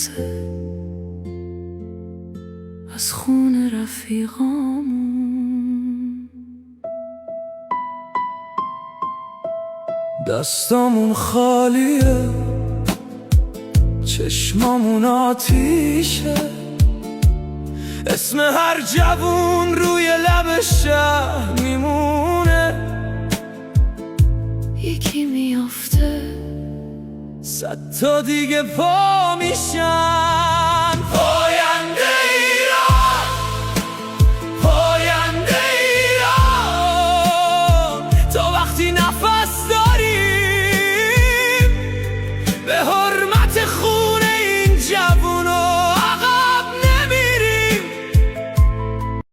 واسه از خون رفیقامون. دستامون خالیه، چشمامون آتیشه، اسم هر جوون روی لب شهر میمونه. یکی میافته 100 تا دیگه پا میشن.